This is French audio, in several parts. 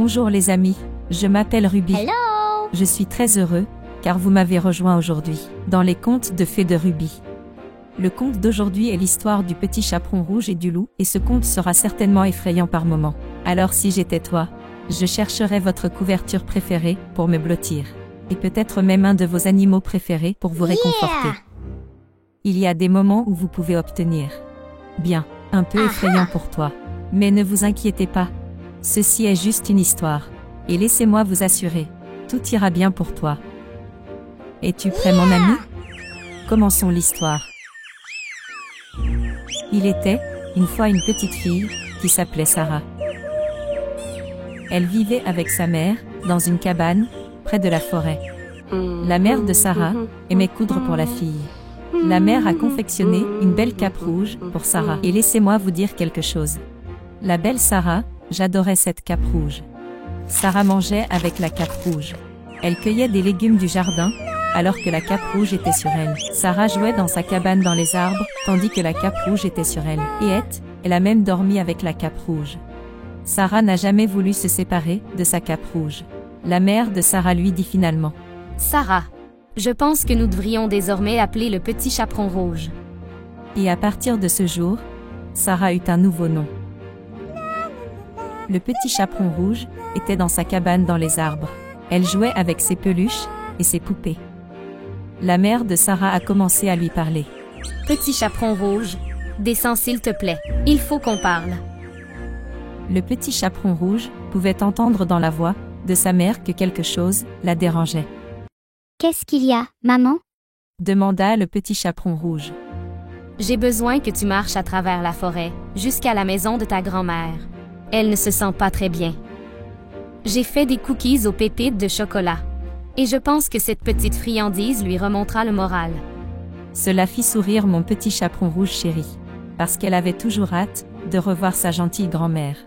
Bonjour les amis, je m'appelle Ruby. Hello! Je suis très heureux, car vous m'avez rejoint aujourd'hui, dans les contes de fées de Ruby. Le conte d'aujourd'hui est l'histoire du petit chaperon rouge et du loup, et ce conte sera certainement effrayant par moments. Alors si j'étais toi, je chercherais votre couverture préférée pour me blottir. Et peut-être même un de vos animaux préférés pour vous réconforter. Il y a des moments où vous pouvez obtenir. Bien, un peu effrayant pour toi. Mais ne vous inquiétez pas. Ceci est juste une histoire. Et laissez-moi vous assurer, tout ira bien pour toi. Es-tu prêt mon ami? Commençons l'histoire. Il était, une fois une petite fille, qui s'appelait Sarah. Elle vivait avec sa mère, dans une cabane, près de la forêt. La mère de Sarah aimait coudre pour la fille. La mère a confectionné une belle cape rouge pour Sarah. Et laissez-moi vous dire quelque chose. La belle Sarah, j'adorais cette cape rouge. Sarah mangeait avec la cape rouge. Elle cueillait des légumes du jardin, alors que la cape rouge était sur elle. Sarah jouait dans sa cabane dans les arbres, tandis que la cape rouge était sur elle. Et elle a même dormi avec la cape rouge. Sarah n'a jamais voulu se séparer de sa cape rouge. La mère de Sarah lui dit finalement: Sarah, je pense que nous devrions désormais appeler le petit chaperon rouge. Et à partir de ce jour, Sarah eut un nouveau nom. Le petit chaperon rouge était dans sa cabane dans les arbres. Elle jouait avec ses peluches et ses poupées. La mère de Sarah a commencé à lui parler. Petit chaperon rouge, descends s'il te plaît, il faut qu'on parle. Le petit chaperon rouge pouvait entendre dans la voix de sa mère que quelque chose la dérangeait. Qu'est-ce qu'il y a, maman? Demanda le petit chaperon rouge. J'ai besoin que tu marches à travers la forêt, jusqu'à la maison de ta grand-mère. Elle ne se sent pas très bien. J'ai fait des cookies aux pépites de chocolat. Et je pense que cette petite friandise lui remontera le moral. Cela fit sourire mon petit chaperon rouge chéri, parce qu'elle avait toujours hâte de revoir sa gentille grand-mère.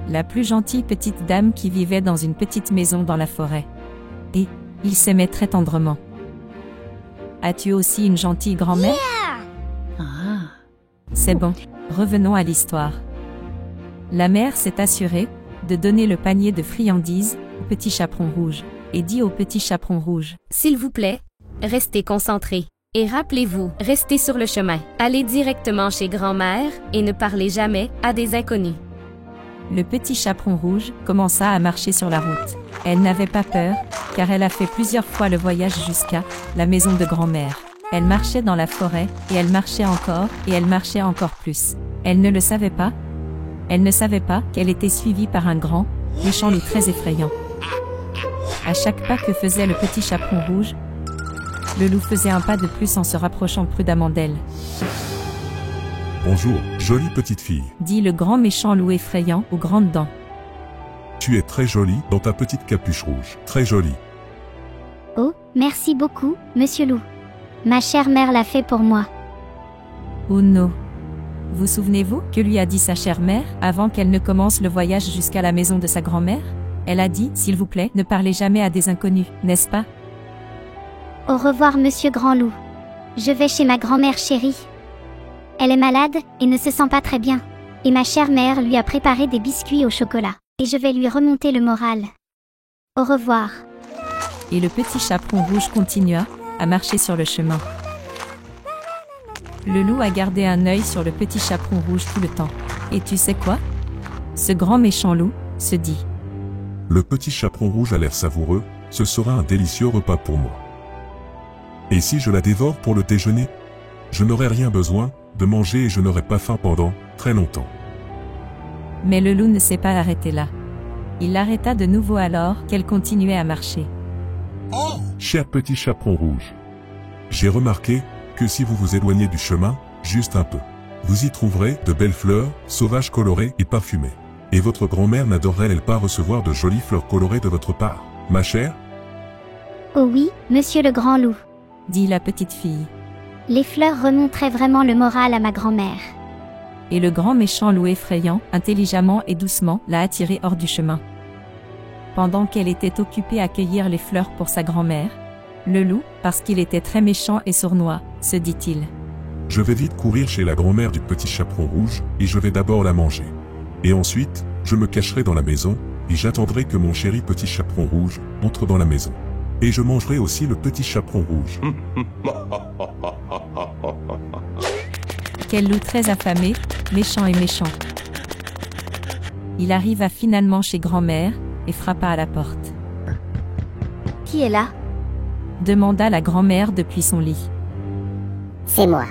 La plus gentille petite dame qui vivait dans une petite maison dans la forêt. Et ils s'aimaient très tendrement. As-tu aussi une gentille grand-mère? C'est bon, revenons à l'histoire. La mère s'est assurée de donner le panier de friandises au petit chaperon rouge, et dit au petit chaperon rouge: S'il vous plaît, restez concentrés. Et rappelez-vous, restez sur le chemin. Allez directement chez grand-mère et ne parlez jamais à des inconnus. Le petit chaperon rouge commença à marcher sur la route. Elle n'avait pas peur, car elle a fait plusieurs fois le voyage jusqu'à la maison de grand-mère. Elle marchait dans la forêt, et elle marchait encore, et elle marchait encore plus. Elle ne le savait pas. Elle ne savait pas qu'elle était suivie par un grand, méchant loup très effrayant. À chaque pas que faisait le petit chaperon rouge, le loup faisait un pas de plus en se rapprochant prudemment d'elle. Bonjour, jolie petite fille. Dit le grand méchant loup effrayant aux grandes dents. Tu es très jolie dans ta petite capuche rouge. Très jolie. Oh, merci beaucoup, monsieur Loup. Ma chère mère l'a fait pour moi. Oh non. Vous souvenez-vous que lui a dit sa chère mère avant qu'elle ne commence le voyage jusqu'à la maison de sa grand-mère? Elle a dit, s'il vous plaît, ne parlez jamais à des inconnus, n'est-ce pas? Au revoir, monsieur Grand Loup. Je vais chez ma grand-mère chérie. Elle est malade et ne se sent pas très bien. Et ma chère mère lui a préparé des biscuits au chocolat. Et je vais lui remonter le moral. Au revoir. Et le petit chaperon rouge continua à marcher sur le chemin. Le loup a gardé un œil sur le petit chaperon rouge tout le temps. Et tu sais quoi? Ce grand méchant loup se dit: Le petit chaperon rouge a l'air savoureux, ce sera un délicieux repas pour moi. Et si je la dévore pour le déjeuner? Je n'aurai rien besoin de manger et je n'aurai pas faim pendant très longtemps. Mais le loup ne s'est pas arrêté là. Il l'arrêta de nouveau alors qu'elle continuait à marcher. Cher petit chaperon rouge, j'ai remarqué que si vous vous éloignez du chemin, juste un peu, vous y trouverez de belles fleurs, sauvages colorées et parfumées. Et votre grand-mère n'adorerait-elle pas recevoir de jolies fleurs colorées de votre part, ma chère? Oh oui, monsieur le Grand Loup. Dit la petite fille. Les fleurs remonteraient vraiment le moral à ma grand-mère. Et le grand méchant loup effrayant, intelligemment et doucement, l'a attirée hors du chemin. Pendant qu'elle était occupée à cueillir les fleurs pour sa grand-mère, le loup, parce qu'il était très méchant et sournois, se dit-il: Je vais vite courir chez la grand-mère du petit chaperon rouge, et je vais d'abord la manger. Et ensuite, je me cacherai dans la maison, et j'attendrai que mon chéri petit chaperon rouge entre dans la maison. Et je mangerai aussi le petit chaperon rouge. Quel loup très affamé, méchant et méchant. Il arriva finalement chez grand-mère et frappa à la porte. Qui est là? Demanda la grand-mère depuis son lit. C'est moi.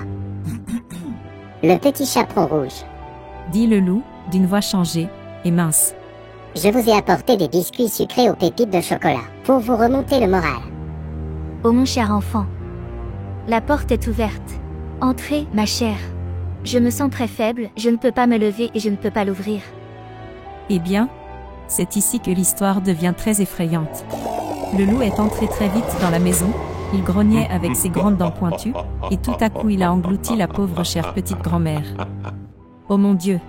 Le petit chaperon rouge. Dit le loup, d'une voix changée et mince. Je vous ai apporté des biscuits sucrés aux pépites de chocolat, pour vous remonter le moral. Oh mon cher enfant. La porte est ouverte. Entrez, ma chère. Je me sens très faible, je ne peux pas me lever et je ne peux pas l'ouvrir. Eh bien, c'est ici que l'histoire devient très effrayante. Le loup est entré très vite dans la maison, il grognait avec ses grandes dents pointues, et tout à coup il a englouti la pauvre chère petite grand-mère. Oh mon Dieu!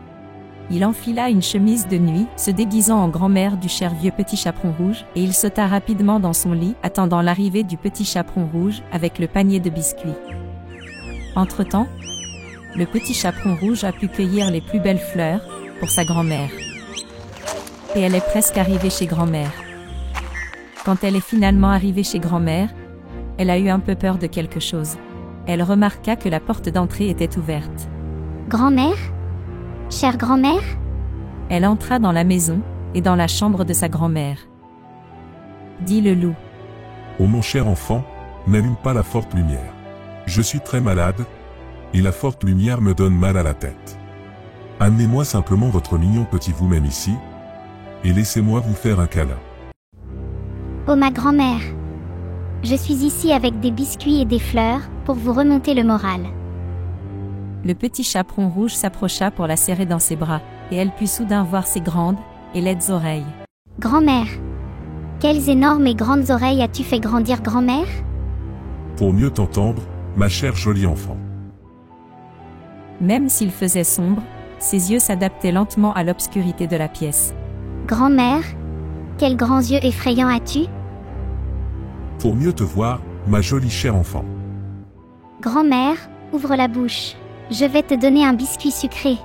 Il enfila une chemise de nuit, se déguisant en grand-mère du cher vieux petit chaperon rouge, et il sauta rapidement dans son lit, attendant l'arrivée du petit chaperon rouge avec le panier de biscuits. Entre-temps, le petit chaperon rouge a pu cueillir les plus belles fleurs pour sa grand-mère. Et elle est presque arrivée chez grand-mère. Quand elle est finalement arrivée chez grand-mère, elle a eu un peu peur de quelque chose. Elle remarqua que la porte d'entrée était ouverte. Grand-mère? Chère grand-mère? Elle entra dans la maison et dans la chambre de sa grand-mère. Dit le loup. Oh mon cher enfant, n'allume pas la forte lumière. Je suis très malade, et la forte lumière me donne mal à la tête. Amenez-moi simplement votre mignon petit vous-même ici, et laissez-moi vous faire un câlin. Oh ma grand-mère. Je suis ici avec des biscuits et des fleurs, pour vous remonter le moral. Le petit chaperon rouge s'approcha pour la serrer dans ses bras, et elle put soudain voir ses grandes et laides oreilles. Grand-mère. Quelles énormes et grandes oreilles as-tu fait grandir, grand-mère? Pour mieux t'entendre, ma chère jolie enfant. Même s'il faisait sombre, ses yeux s'adaptaient lentement à l'obscurité de la pièce. Grand-mère. Quels grands yeux effrayants as-tu? Pour mieux te voir, ma jolie chère enfant. Grand-mère, ouvre la bouche. Je vais te donner un biscuit sucré.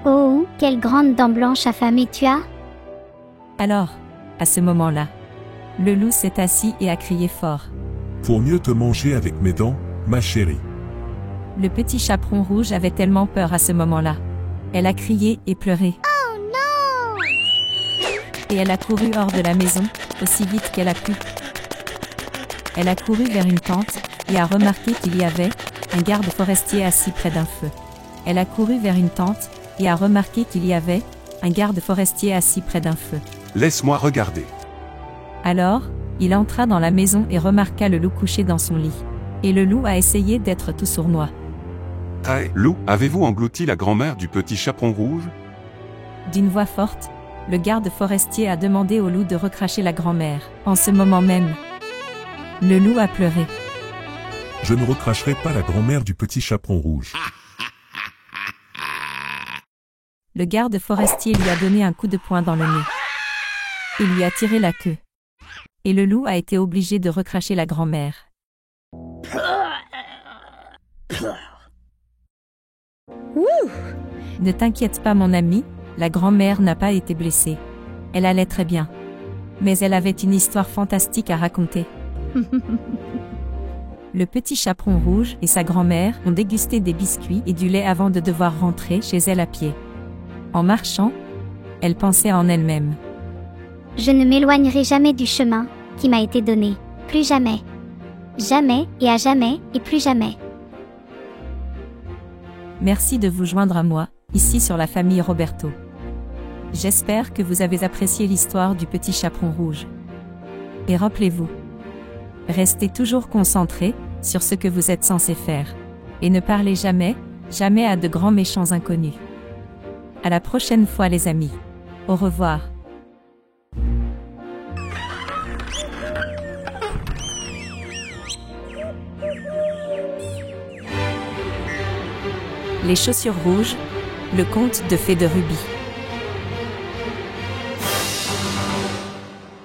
Oh, quelles grandes dents blanches affamées tu as? Alors, à ce moment-là, le loup s'est assis et a crié fort. Pour mieux te manger avec mes dents, ma chérie. Le petit chaperon rouge avait tellement peur à ce moment-là. Elle a crié et pleuré. Oh non! Et elle a couru hors de la maison, aussi vite qu'elle a pu. Elle a couru vers une tente, et a remarqué qu'il y avait un garde forestier assis près d'un feu. Elle a couru vers une tente, et a remarqué qu'il y avait un garde forestier assis près d'un feu. Laisse-moi regarder. Alors, il entra dans la maison et remarqua le loup couché dans son lit. Et le loup a essayé d'être tout sournois. Hey, loup, avez-vous englouti la grand-mère du petit chaperon rouge? D'une voix forte, le garde forestier a demandé au loup de recracher la grand-mère. En ce moment même, le loup a pleuré. Je ne recracherai pas la grand-mère du petit chaperon rouge. Le garde forestier lui a donné un coup de poing dans le nez. Il lui a tiré la queue. Et le loup a été obligé de recracher la grand-mère. Ne t'inquiète pas mon ami, la grand-mère n'a pas été blessée. Elle allait très bien. Mais elle avait une histoire fantastique à raconter. Le petit chaperon rouge et sa grand-mère ont dégusté des biscuits et du lait avant de devoir rentrer chez elle à pied. En marchant, elle pensait en elle-même. Je ne m'éloignerai jamais du chemin qui m'a été donné. Plus jamais. Jamais et à jamais et plus jamais. Merci de vous joindre à moi, ici sur la famille Roberto. J'espère que vous avez apprécié l'histoire du petit chaperon rouge. Et rappelez-vous, restez toujours concentrés sur ce que vous êtes censé faire. Et ne parlez jamais, jamais à de grands méchants inconnus. À la prochaine fois les amis. Au revoir. Les chaussures rouges, le conte de fée de Ruby.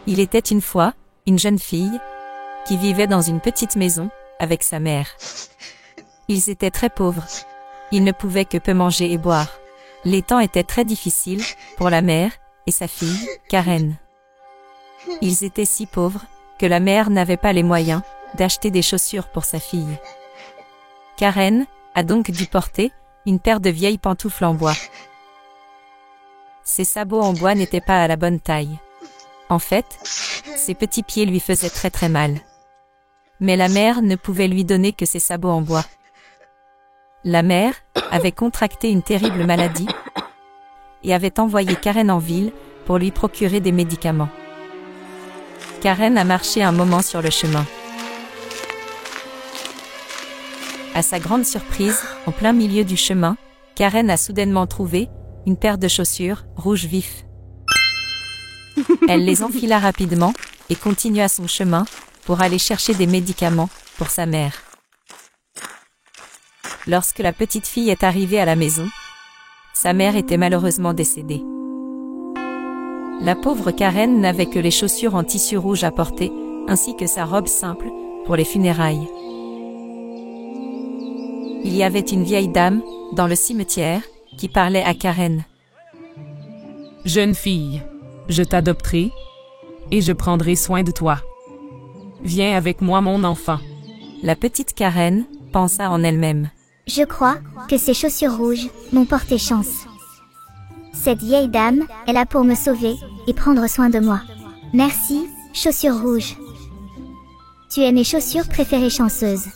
Il était une fois une jeune fille qui vivait dans une petite maison avec sa mère. Ils étaient très pauvres. Ils ne pouvaient que peu manger et boire. Les temps étaient très difficiles pour la mère et sa fille, Karen. Ils étaient si pauvres que la mère n'avait pas les moyens d'acheter des chaussures pour sa fille. Karen a donc dû porter une paire de vieilles pantoufles en bois. Ses sabots en bois n'étaient pas à la bonne taille. En fait, ses petits pieds lui faisaient très mal. Mais la mère ne pouvait lui donner que ses sabots en bois. La mère avait contracté une terrible maladie et avait envoyé Karen en ville pour lui procurer des médicaments. Karen a marché un moment sur le chemin. À sa grande surprise, en plein milieu du chemin, Karen a soudainement trouvé une paire de chaussures rouge vif. Elle les enfila rapidement et continua son chemin pour aller chercher des médicaments pour sa mère. Lorsque la petite fille est arrivée à la maison, sa mère était malheureusement décédée. La pauvre Karen n'avait que les chaussures en tissu rouge à porter, ainsi que sa robe simple pour les funérailles. Il y avait une vieille dame dans le cimetière qui parlait à Karen. « Jeune fille, je t'adopterai et je prendrai soin de toi. Viens avec moi, mon enfant. » La petite Karen pensa en elle-même. Je crois que ces chaussures rouges m'ont porté chance. Cette vieille dame est là pour me sauver et prendre soin de moi. Merci, chaussures rouges. Tu es mes chaussures préférées chanceuses.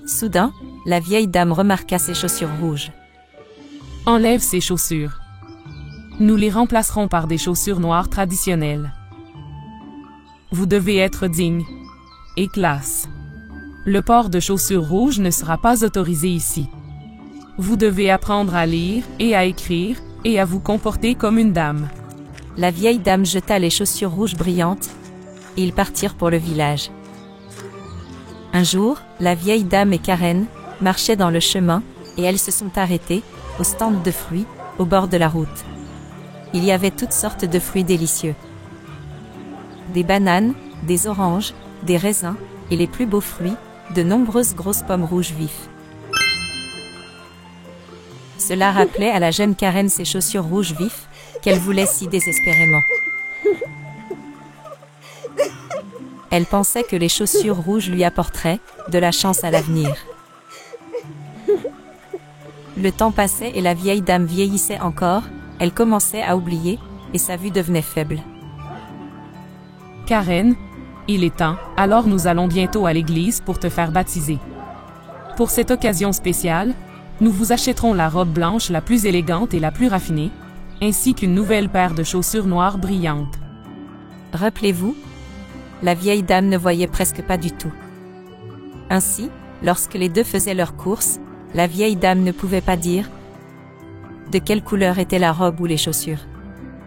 Soudain, la vieille dame remarqua ses chaussures rouges. Enlève ces chaussures. Nous les remplacerons par des chaussures noires traditionnelles. Vous devez être digne et classe. Le port de chaussures rouges ne sera pas autorisé ici. Vous devez apprendre à lire et à écrire et à vous comporter comme une dame. La vieille dame jeta les chaussures rouges brillantes et ils partirent pour le village. Un jour, la vieille dame et Karen marchaient dans le chemin et elles se sont arrêtées au stand de fruits au bord de la route. Il y avait toutes sortes de fruits délicieux. Des bananes, des oranges, des raisins et les plus beaux fruits, de nombreuses grosses pommes rouges vives. Cela rappelait à la jeune Karen ses chaussures rouges vifs qu'elle voulait si désespérément. Elle pensait que les chaussures rouges lui apporteraient de la chance à l'avenir. Le temps passait et la vieille dame vieillissait encore, elle commençait à oublier et sa vue devenait faible. Karen, il est temps, alors nous allons bientôt à l'église pour te faire baptiser. Pour cette occasion spéciale, nous vous achèterons la robe blanche la plus élégante et la plus raffinée, ainsi qu'une nouvelle paire de chaussures noires brillantes. Rappelez-vous, la vieille dame ne voyait presque pas du tout. Ainsi, lorsque les deux faisaient leurs courses, la vieille dame ne pouvait pas dire de quelle couleur était la robe ou les chaussures.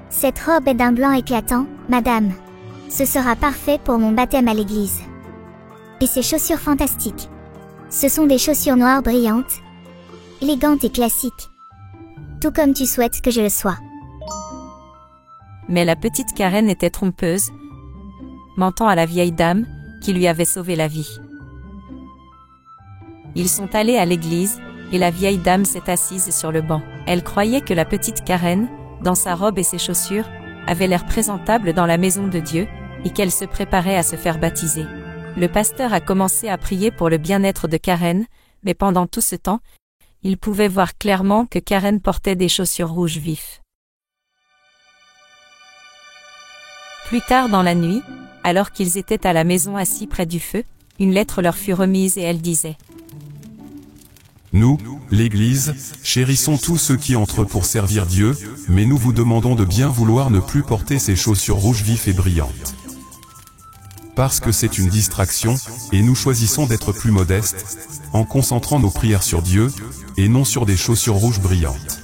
Cette robe est d'un blanc éclatant, madame. Ce sera parfait pour mon baptême à l'église. Et ces chaussures fantastiques. Ce sont des chaussures noires brillantes, élégantes et classiques. Tout comme tu souhaites que je le sois. Mais la petite Karen était trompeuse, mentant à la vieille dame qui lui avait sauvé la vie. Ils sont allés à l'église et la vieille dame s'est assise sur le banc. Elle croyait que la petite Karen, dans sa robe et ses chaussures, avait l'air présentable dans la maison de Dieu et qu'elle se préparait à se faire baptiser. Le pasteur a commencé à prier pour le bien-être de Karen, mais pendant tout ce temps, il pouvait voir clairement que Karen portait des chaussures rouges vifs. Plus tard dans la nuit, alors qu'ils étaient à la maison assis près du feu, une lettre leur fut remise et elle disait : Nous, l'Église, chérissons tous ceux qui entrent pour servir Dieu, mais nous vous demandons de bien vouloir ne plus porter ces chaussures rouges vives et brillantes. Parce que c'est une distraction, et nous choisissons d'être plus modestes, en concentrant nos prières sur Dieu, et non sur des chaussures rouges brillantes.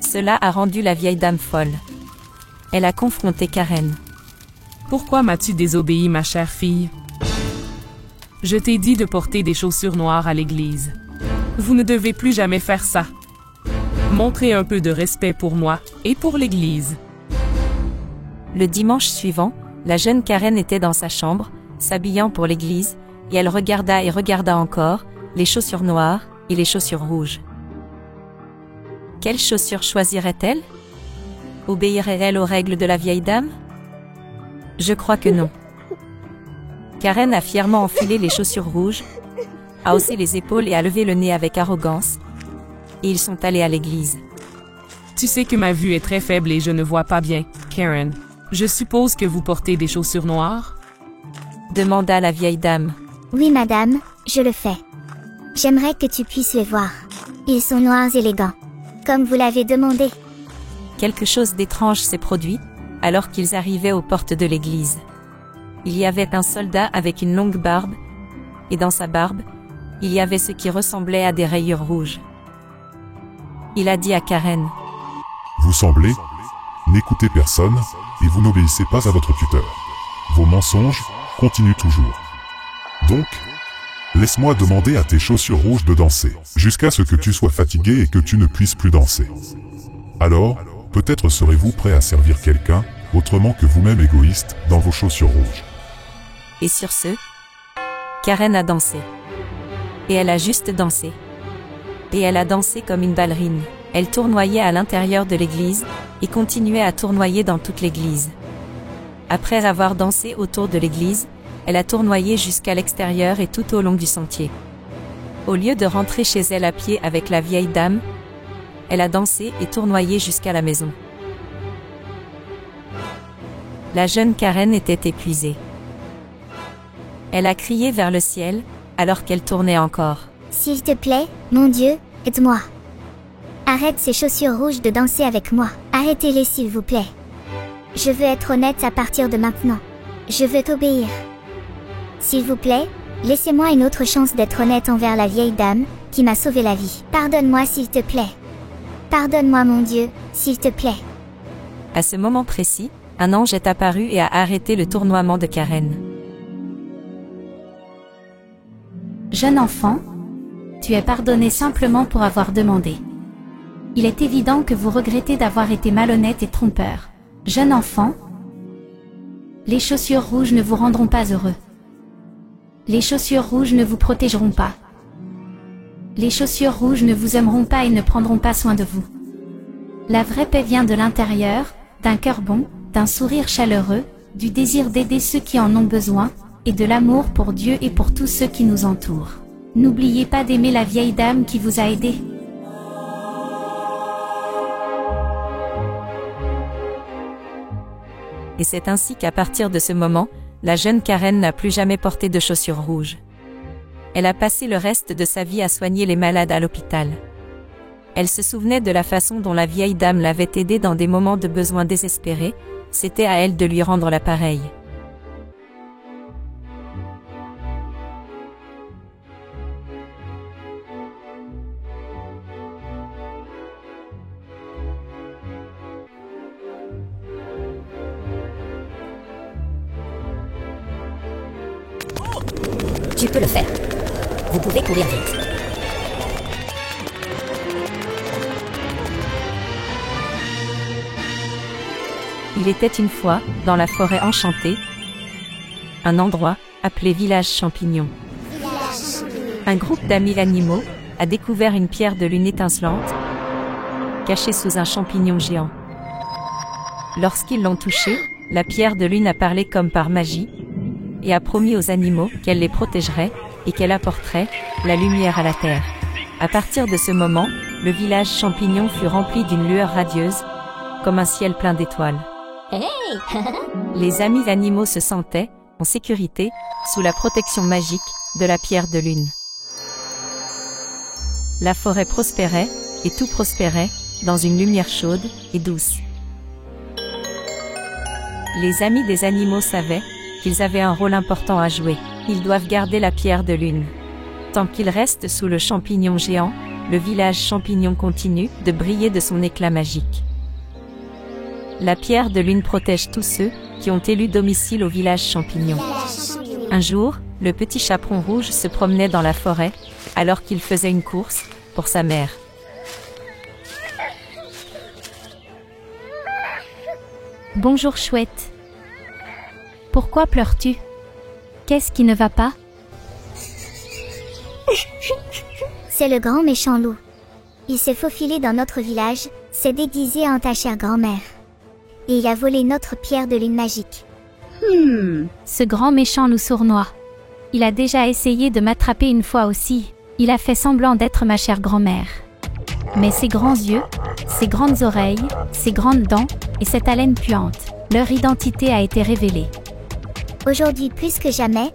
Cela a rendu la vieille dame folle. Elle a confronté Karen. Pourquoi m'as-tu désobéi, ma chère fille? Je t'ai dit de porter des chaussures noires à l'église. Vous ne devez plus jamais faire ça. Montrez un peu de respect pour moi et pour l'église. Le dimanche suivant, la jeune Karen était dans sa chambre, s'habillant pour l'église, et elle regarda et regarda encore les chaussures noires et les chaussures rouges. Quelles chaussures choisirait-elle? Obéirait-elle aux règles de la vieille dame? Je crois que non. Karen a fièrement enfilé les chaussures rouges, a haussé les épaules et a levé le nez avec arrogance. Et ils sont allés à l'église. Tu sais que ma vue est très faible et je ne vois pas bien, Karen. Je suppose que vous portez des chaussures noires? Demanda la vieille dame. Oui, madame, je le fais. J'aimerais que tu puisses les voir. Ils sont noirs élégants, comme vous l'avez demandé. Quelque chose d'étrange s'est produit, alors qu'ils arrivaient aux portes de l'église. Il y avait un soldat avec une longue barbe, et dans sa barbe, il y avait ce qui ressemblait à des rayures rouges. Il a dit à Karen. Vous semblez, n'écoutez personne, et vous n'obéissez pas à votre tuteur. Vos mensonges continuent toujours. Donc, laisse-moi demander à tes chaussures rouges de danser, jusqu'à ce que tu sois fatigué et que tu ne puisses plus danser. Alors, peut-être serez-vous prêt à servir quelqu'un, autrement que vous-même égoïste, dans vos chaussures rouges. Et sur ce, Karen a dansé. Et elle a juste dansé. Et elle a dansé comme une ballerine. Elle tournoyait à l'intérieur de l'église, et continuait à tournoyer dans toute l'église. Après avoir dansé autour de l'église, elle a tournoyé jusqu'à l'extérieur et tout au long du sentier. Au lieu de rentrer chez elle à pied avec la vieille dame, elle a dansé et tournoyé jusqu'à la maison. La jeune Karen était épuisée. Elle a crié vers le ciel, alors qu'elle tournait encore. S'il te plaît, mon Dieu, aide-moi. Arrête ces chaussures rouges de danser avec moi. Arrêtez-les s'il vous plaît. Je veux être honnête à partir de maintenant. Je veux t'obéir. S'il vous plaît, laissez-moi une autre chance d'être honnête envers la vieille dame, qui m'a sauvé la vie. Pardonne-moi s'il te plaît. Pardonne-moi mon Dieu, s'il te plaît. À ce moment précis, un ange est apparu et a arrêté le tournoiement de Karen. Jeune enfant, tu es pardonné simplement pour avoir demandé. Il est évident que vous regrettez d'avoir été malhonnête et trompeur. Jeune enfant, les chaussures rouges ne vous rendront pas heureux. Les chaussures rouges ne vous protégeront pas. Les chaussures rouges ne vous aimeront pas et ne prendront pas soin de vous. La vraie paix vient de l'intérieur, d'un cœur bon, d'un sourire chaleureux, du désir d'aider ceux qui en ont besoin, et de l'amour pour Dieu et pour tous ceux qui nous entourent. N'oubliez pas d'aimer la vieille dame qui vous a aidé. Et c'est ainsi qu'à partir de ce moment, la jeune Karen n'a plus jamais porté de chaussures rouges. Elle a passé le reste de sa vie à soigner les malades à l'hôpital. Elle se souvenait de la façon dont la vieille dame l'avait aidée dans des moments de besoin désespérés, c'était à elle de lui rendre l'appareil. Tu peux le faire. Vous pouvez courir vite. Il était une fois, dans la forêt enchantée, un endroit, appelé Village Champignon. Un groupe d'amis animaux a découvert une pierre de lune étincelante, cachée sous un champignon géant. Lorsqu'ils l'ont touchée, la pierre de lune a parlé comme par magie, et a promis aux animaux qu'elle les protégerait, et qu'elle apporterait la lumière à la terre. À partir de ce moment, le village champignon fut rempli d'une lueur radieuse, comme un ciel plein d'étoiles. Hey. Les amis animaux se sentaient, en sécurité, sous la protection magique de la pierre de lune. La forêt prospérait, et tout prospérait, dans une lumière chaude et douce. Les amis des animaux savaient qu'ils avaient un rôle important à jouer. Ils doivent garder la pierre de lune. Tant qu'ils restent sous le champignon géant, le village champignon continue de briller de son éclat magique. La pierre de lune protège tous ceux qui ont élu domicile au village champignon. Un jour, le petit chaperon rouge se promenait dans la forêt, alors qu'il faisait une course pour sa mère. Bonjour chouette. Pourquoi pleures-tu? Qu'est-ce qui ne va pas? C'est le grand méchant loup. Il s'est faufilé dans notre village, s'est déguisé en ta chère grand-mère. Et il a volé notre pierre de lune magique. Ce grand méchant loup sournois. Il a déjà essayé de m'attraper une fois aussi. Il a fait semblant d'être ma chère grand-mère. Mais ses grands yeux, ses grandes oreilles, ses grandes dents et cette haleine puante, leur identité a été révélée. Aujourd'hui plus que jamais,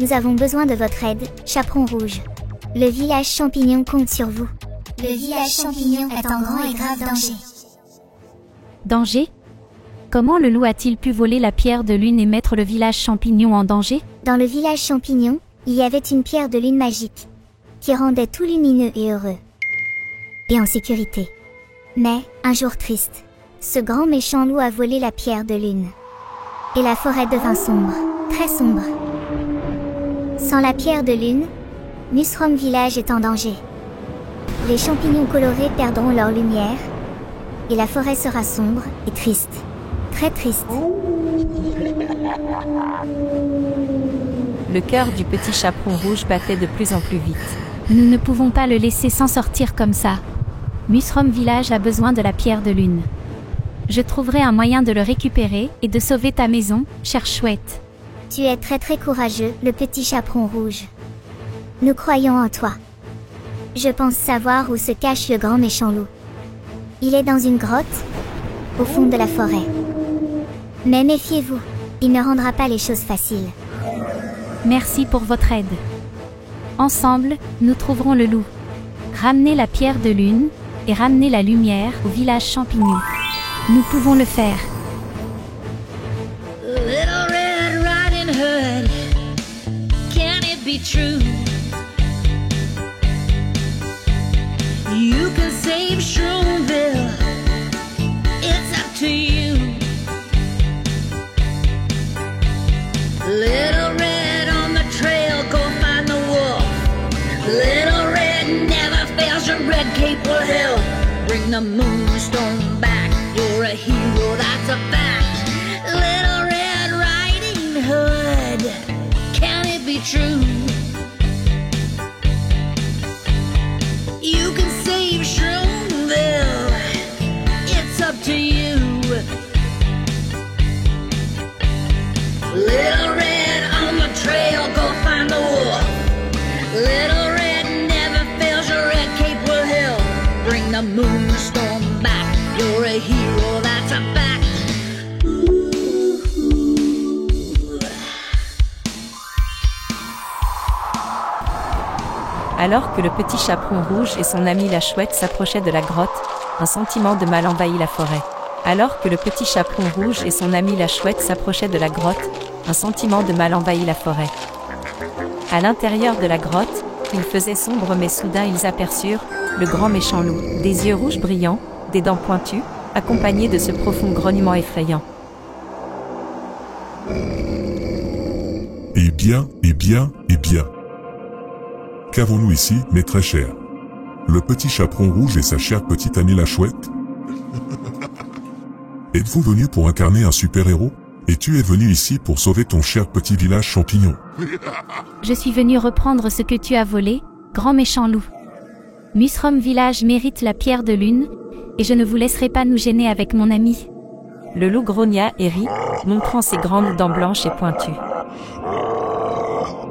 nous avons besoin de votre aide, Chaperon Rouge. Le village champignon compte sur vous. Le village champignon est en grand et grave danger. Danger? Comment le loup a-t-il pu voler la pierre de lune et mettre le village champignon en danger? Dans le village champignon, il y avait une pierre de lune magique, qui rendait tout lumineux et heureux. Et en sécurité. Mais, un jour triste, ce grand méchant loup a volé la pierre de lune. Et la forêt devint sombre, très sombre. Sans la pierre de lune, Musrom Village est en danger. Les champignons colorés perdront leur lumière, et la forêt sera sombre et triste. Très triste. Le cœur du petit chaperon rouge battait de plus en plus vite. Nous ne pouvons pas le laisser s'en sortir comme ça. Musrom Village a besoin de la pierre de lune. Je trouverai un moyen de le récupérer et de sauver ta maison, chère chouette. Tu es très très courageux, le petit chaperon rouge. Nous croyons en toi. Je pense savoir où se cache le grand méchant loup. Il est dans une grotte, au fond de la forêt. Mais méfiez-vous, il ne rendra pas les choses faciles. Merci pour votre aide. Ensemble, nous trouverons le loup. Ramenez la pierre de lune et ramenez la lumière au village champignon. Nous pouvons le faire. Little Red Riding Hood, can it be true? You can save Shroomville, it's up to you. Little Red on the trail, go find the wolf. Little Red never fails, your red cape will help. Bring the moonstone back, you're a hero, that's a fact. Little Red Riding Hood, can it be true? You can save Shroomville, it's up to you. Little Red on the trail, go find the wolf. Little Red never fails, your red cape will help. Bring the moonstone back, you're a hero, that's a fact. Alors que le petit chaperon rouge et son ami la chouette s'approchaient de la grotte, un sentiment de mal envahit la forêt. Alors que le petit chaperon rouge et son ami la chouette s'approchaient de la grotte, un sentiment de mal envahit la forêt. À l'intérieur de la grotte, il faisait sombre mais soudain ils aperçurent le grand méchant loup, des yeux rouges brillants, des dents pointues, accompagné de ce profond grognement effrayant. Eh bien, eh bien, eh bien. Qu'avons-nous ici, mes très chers? Le petit chaperon rouge et sa chère petite amie la chouette? Êtes-vous venu pour incarner un super-héros? Et tu es venu ici pour sauver ton cher petit village champignon? Je suis venu reprendre ce que tu as volé, grand méchant loup. Musrom Village mérite la pierre de lune, et je ne vous laisserai pas nous gêner avec mon ami. Le loup grogna et rit, montrant ses grandes dents blanches et pointues.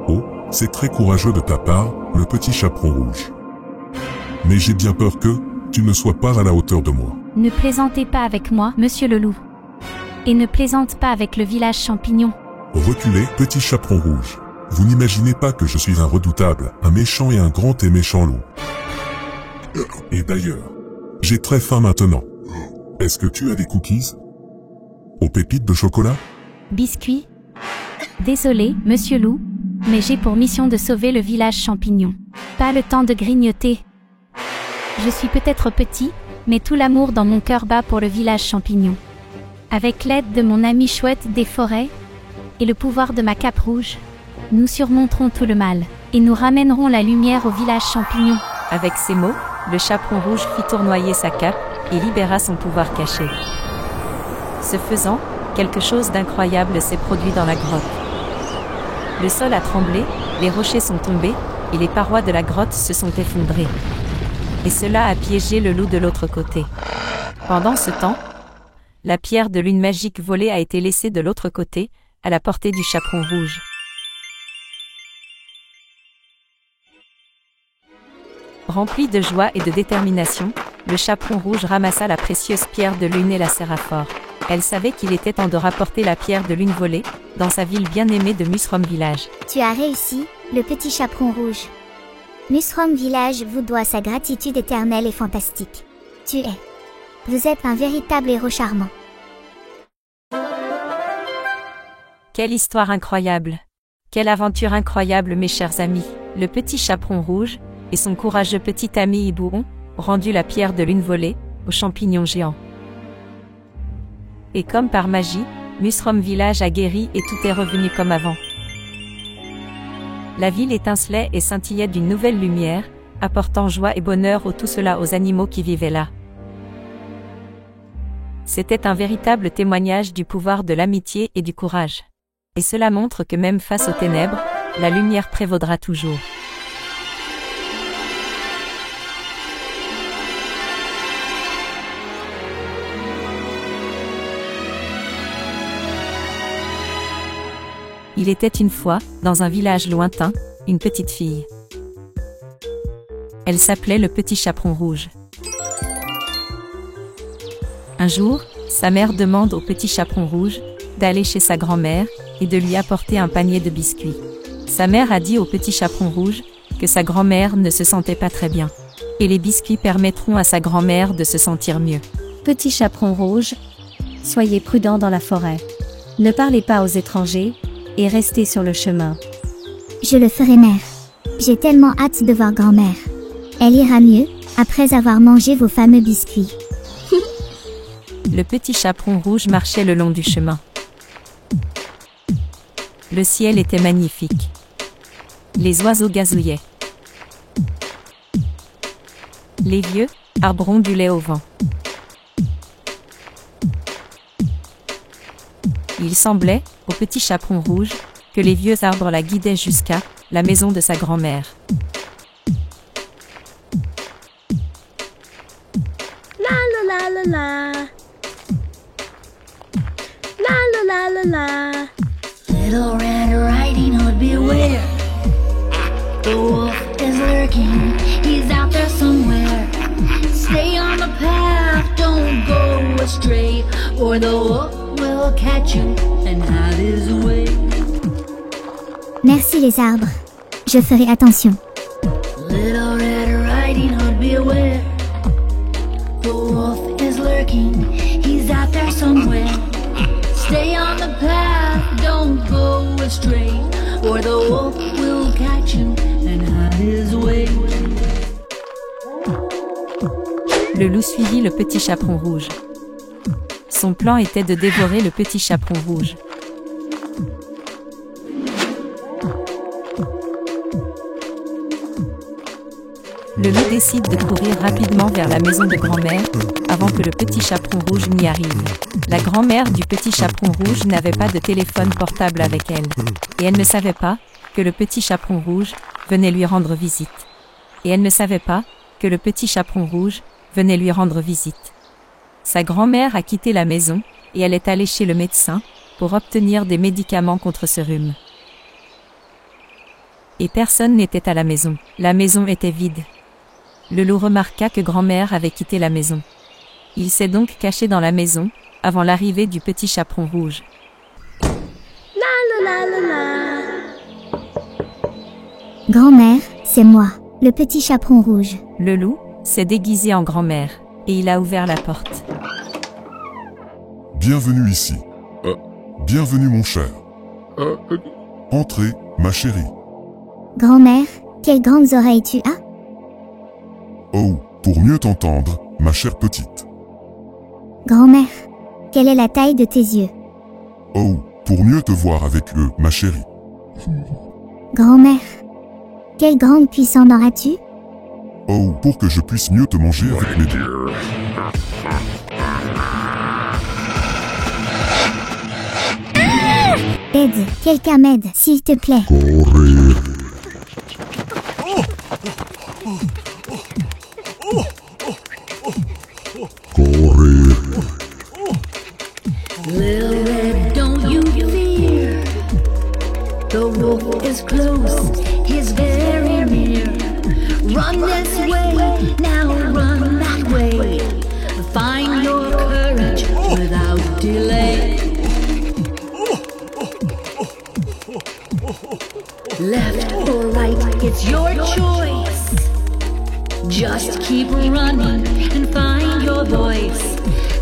Oh, c'est très courageux de ta part, le petit chaperon rouge. Mais j'ai bien peur que tu ne sois pas à la hauteur de moi. Ne plaisantez pas avec moi, monsieur le loup. Et ne plaisante pas avec le village champignon. Reculez, petit chaperon rouge. Vous n'imaginez pas que je suis un redoutable, un méchant et un grand et méchant loup. Et d'ailleurs, j'ai très faim maintenant. Est-ce que tu as des cookies? Aux pépites de chocolat? Biscuits? Désolé, monsieur loup, mais j'ai pour mission de sauver le village champignon. Pas le temps de grignoter. Je suis peut-être petit, mais tout l'amour dans mon cœur bat pour le village champignon. Avec l'aide de mon ami chouette des forêts, et le pouvoir de ma cape rouge, nous surmonterons tout le mal, et nous ramènerons la lumière au village champignon. Avec ces mots, le chaperon rouge fit tournoyer sa cape, et libéra son pouvoir caché. Ce faisant, quelque chose d'incroyable s'est produit dans la grotte. Le sol a tremblé, les rochers sont tombés, et les parois de la grotte se sont effondrées. et cela a piégé le loup de l'autre côté. Pendant ce temps, la pierre de lune magique volée a été laissée de l'autre côté, à la portée du chaperon rouge. Rempli de joie et de détermination, le chaperon rouge ramassa la précieuse pierre de lune et la serra fort. Elle savait qu'il était temps de rapporter la pierre de lune volée, dans sa ville bien-aimée de Musrom Village. Tu as réussi, le petit chaperon rouge. Musrom Village vous doit sa gratitude éternelle et fantastique. Vous êtes un véritable héros charmant. Quelle histoire incroyable! Quelle aventure incroyable, mes chers amis! Le petit chaperon rouge et son courageux petit ami Hibou ont rendu la pierre de lune volée aux champignons géants. Et comme par magie, Musrom Village a guéri et tout est revenu comme avant. La ville étincelait et scintillait d'une nouvelle lumière, apportant joie et bonheur tout cela aux animaux qui vivaient là. C'était un véritable témoignage du pouvoir de l'amitié et du courage. Et cela montre que même face aux ténèbres, la lumière prévaudra toujours. Il était une fois, dans un village lointain, une petite fille. Elle s'appelait le petit chaperon rouge. Un jour, sa mère demande au petit chaperon rouge d'aller chez sa grand-mère et de lui apporter un panier de biscuits. Sa mère a dit au petit chaperon rouge que sa grand-mère ne se sentait pas très bien. Et les biscuits permettront à sa grand-mère de se sentir mieux. Petit chaperon rouge, soyez prudent dans la forêt. Ne parlez pas aux étrangers et restez sur le chemin. Je le ferai, mère. J'ai tellement hâte de voir grand-mère. Elle ira mieux après avoir mangé vos fameux biscuits. Le petit chaperon rouge marchait le long du chemin. Le ciel était magnifique. Les oiseaux gazouillaient. Les vieux arbres ondulaient au vent. Il semblait, au petit chaperon rouge, que les vieux arbres la guidaient jusqu'à la maison de sa grand-mère. La la la la la. La la la la la. Little Red Riding Hood, beware. The wolf is lurking, he's out there somewhere. Stay on the path, don't go astray, or the wolf will catch you and have his way. Merci les arbres. Je ferai attention. Little Red Riding Hood, beware. The wolf is lurking, he's out there somewhere. Stay on the path, don't go astray, or the wolf will catch you and have his way. Le loup suivit le petit chaperon rouge. Son plan était de dévorer le petit chaperon rouge. Le loup décide de courir rapidement vers la maison de grand-mère, avant que le petit chaperon rouge n'y arrive. La grand-mère du petit chaperon rouge n'avait pas de téléphone portable avec elle. Et elle ne savait pas que le petit chaperon rouge venait lui rendre visite. Et elle ne savait pas que le petit chaperon rouge venait lui rendre visite. Sa grand-mère a quitté la maison, et elle est allée chez le médecin, pour obtenir des médicaments contre ce rhume. Et personne n'était à la maison. La maison était vide. Le loup remarqua que grand-mère avait quitté la maison. Il s'est donc caché dans la maison, avant l'arrivée du petit chaperon rouge. La la la la la. Grand-mère, c'est moi, le petit chaperon rouge. Le loup s'est déguisé en grand-mère, et il a ouvert la porte. Bienvenue ici. Bienvenue mon cher. Entrez, ma chérie. Grand-mère, quelles grandes oreilles tu as? Oh, pour mieux t'entendre, ma chère petite. Grand-mère, quelle est la taille de tes yeux? Oh, pour mieux te voir avec eux, ma chérie. Grand-mère, quelle grande puissance en as-tu? Oh, pour que je puisse mieux te manger avec mes doigts. Aide, quelqu'un m'aide, s'il te plaît. Correz. is close, he's very near. Run this way, now run that way. Find your courage without delay. Left or right, it's your choice. Just keep running and find your voice.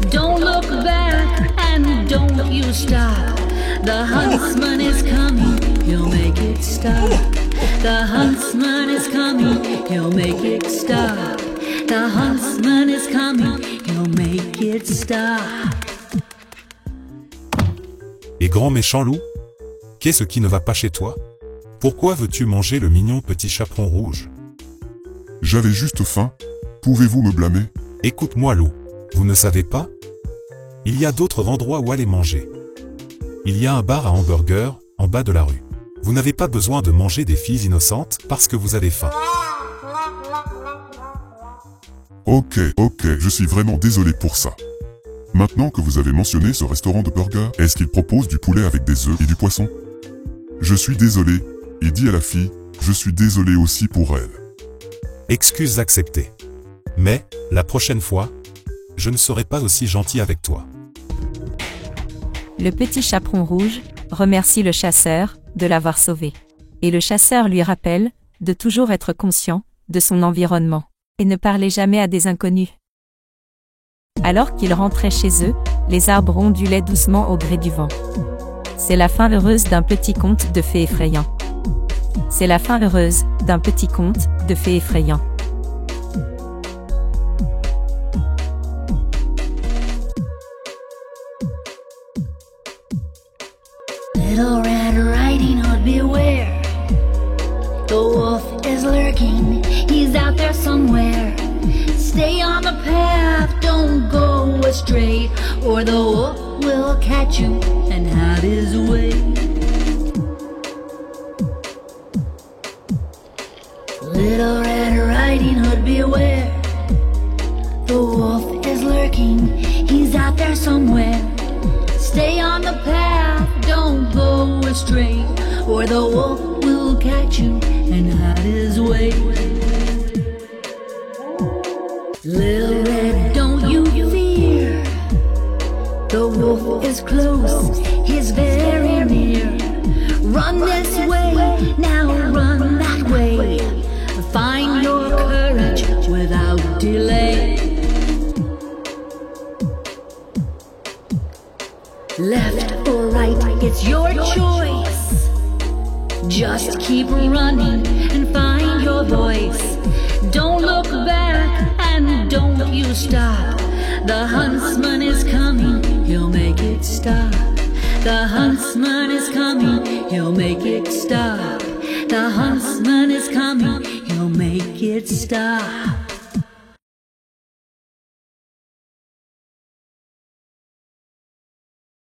Don't look back and don't you stop. The huntsman is coming, he'll make it stop. The huntsman is coming, he'll make it stop. The huntsman is coming, he'll make it stop. Et grand méchant loup? Qu'est-ce qui ne va pas chez toi? Pourquoi veux-tu manger le mignon petit chaperon rouge? J'avais juste faim. Pouvez-vous me blâmer? Écoute-moi loup, vous ne savez pas? Il y a d'autres endroits où aller manger. Il y a un bar à hamburger, en bas de la rue. Vous n'avez pas besoin de manger des filles innocentes parce que vous avez faim. Ok, je suis vraiment désolé pour ça. Maintenant que vous avez mentionné ce restaurant de burger, est-ce qu'il propose du poulet avec des œufs et du poisson? Je suis désolé, et dis à la fille, je suis désolé aussi pour elle. Excuses acceptées. Mais, la prochaine fois, je ne serai pas aussi gentil avec toi. Le petit chaperon rouge remercie le chasseur de l'avoir sauvé. Et le chasseur lui rappelle de toujours être conscient de son environnement et ne parler jamais à des inconnus. Alors qu'ils rentraient chez eux, les arbres ondulaient doucement au gré du vent. C'est la fin heureuse d'un petit conte de fées effrayant. C'est la fin heureuse d'un petit conte de fées effrayant. Little Red Riding Hood, beware. The wolf is lurking, he's out there somewhere. Stay on the path, don't go astray, or the wolf will catch you and have his way. Little Red Riding Hood, beware. The wolf is lurking, he's out there somewhere. Stay on the path, don't go astray, or the wolf will catch you and have his way. Little Red, don't you fear. The wolf is close, he's very near. Run this way, now run that way. Find your courage without delay. Left or right, it's your choice. Just keep running and find your voice. Don't look back and don't you stop. The huntsman is coming, he'll make it stop. The huntsman is coming, he'll make it stop. The huntsman is coming, he'll make it stop.